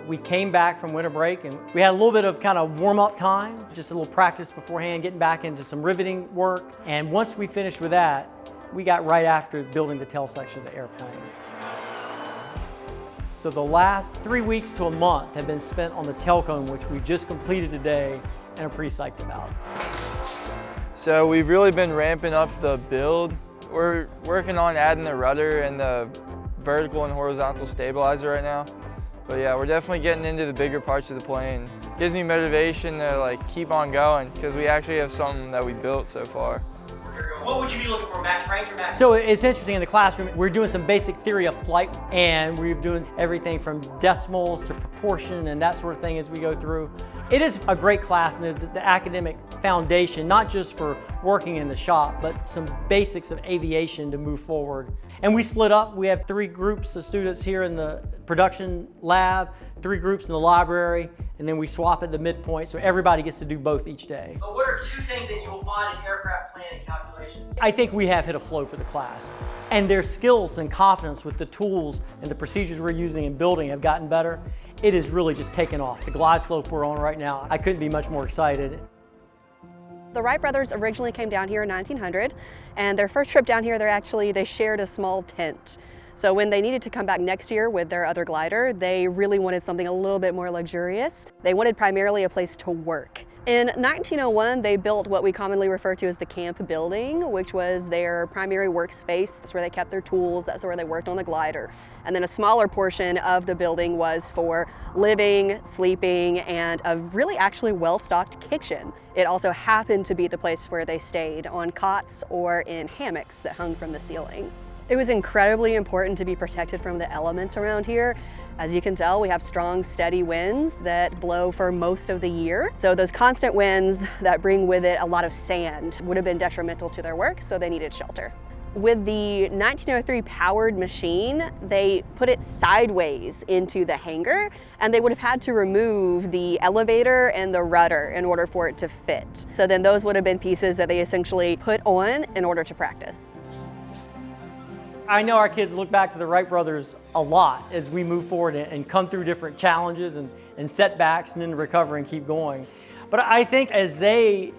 We came back from winter break and we had a little bit of kind of warm-up time, just a little practice beforehand, getting back into some riveting work. And once we finished with that, we got right after building the tail section of the airplane. So the last 3 weeks to a month have been spent on the tail cone, which we just completed today and are pretty psyched about. So we've really been ramping up the build. We're working on adding the rudder and the vertical and horizontal stabilizer right now. But yeah, we're definitely getting into the bigger parts of the plane. Gives me motivation to keep on going because we actually have something that we built so far. What would you be looking for, max range or max? So it's interesting, in the classroom, we're doing some basic theory of flight, and we're doing everything from decimals to proportion and that sort of thing as we go through. It is a great class, and the academic foundation, not just for working in the shop, but some basics of aviation to move forward. And we split up. We have 3 groups of students here in the production lab, 3 groups in the library, and then we swap at the midpoint, so everybody gets to do both each day. But what are 2 things that you will find in aircraft planning calculations? I think we have hit a flow for the class, and their skills and confidence with the tools and the procedures we're using in building have gotten better. It is really just taken off. The glide slope we're on right now, I couldn't be much more excited. The Wright brothers originally came down here in 1900, and their first trip down here, they shared a small tent. So when they needed to come back next year with their other glider, they really wanted something a little bit more luxurious. They wanted primarily a place to work. In 1901, they built what we commonly refer to as the camp building, which was their primary workspace. That's where they kept their tools. That's where they worked on the glider. And then a smaller portion of the building was for living, sleeping, and a really actually well-stocked kitchen. It also happened to be the place where they stayed, on cots or in hammocks that hung from the ceiling. It was incredibly important to be protected from the elements around here. As you can tell, we have strong, steady winds that blow for most of the year. So those constant winds that bring with it a lot of sand would have been detrimental to their work, so they needed shelter. With the 1903 powered machine, they put it sideways into the hangar, and they would have had to remove the elevator and the rudder in order for it to fit. So then those would have been pieces that they essentially put on in order to practice. I know our kids look back to the Wright brothers a lot as we move forward and come through different challenges and setbacks and then recover and keep going. But I think as they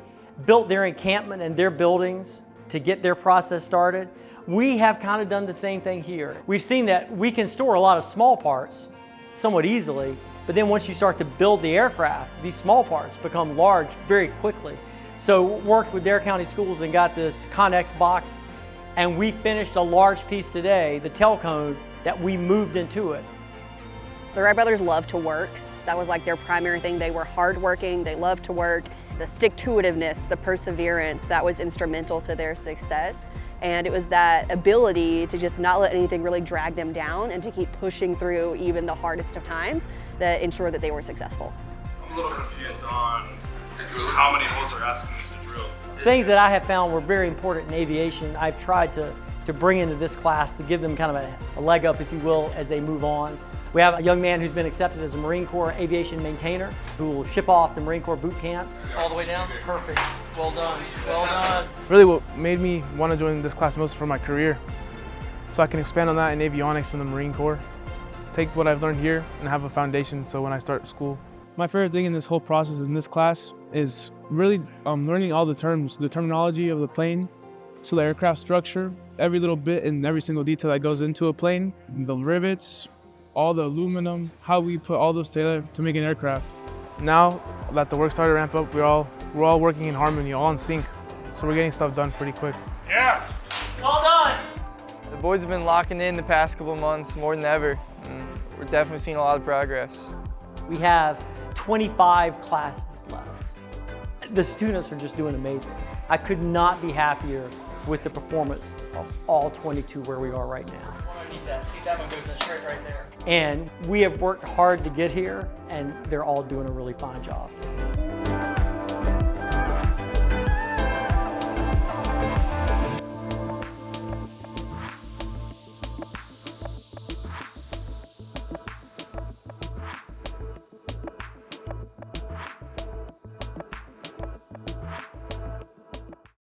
built their encampment and their buildings to get their process started, we have kind of done the same thing here. We've seen that we can store a lot of small parts somewhat easily, but then once you start to build the aircraft, these small parts become large very quickly. So worked with Dare County Schools and got this Connex box, and we finished a large piece today, the tail cone, that we moved into it. The Wright brothers loved to work. That was like their primary thing. They were hardworking, they loved to work. The stick-to-itiveness, the perseverance, that was instrumental to their success. And it was that ability to just not let anything really drag them down and to keep pushing through even the hardest of times that ensured that they were successful. I'm a little confused on how many holes they're asking us to drill. Things that I have found were very important in aviation, I've tried to bring into this class to give them kind of a leg up, if you will, as they move on. We have a young man who's been accepted as a Marine Corps aviation maintainer who will ship off the Marine Corps boot camp. All the way down? Perfect. Well done. Well done. Really what made me want to join this class most for my career, so I can expand on that in avionics in the Marine Corps, take what I've learned here and have a foundation so when I start school. My favorite thing in this whole process in this class is really learning all the terms, the terminology of the plane, so the aircraft structure, every little bit and every single detail that goes into a plane, the rivets, all the aluminum, how we put all those together to make an aircraft. Now that the work started to ramp up, we're all working in harmony, all in sync, so we're getting stuff done pretty quick. Yeah! Well done! The boys have been locking in the past couple months more than ever, and we're definitely seeing a lot of progress. We have 25 classes left. The students are just doing amazing. I could not be happier with the performance of all 22 where we are right now. I need that. See, that one goes in straight right there. And we have worked hard to get here, and they're all doing a really fine job.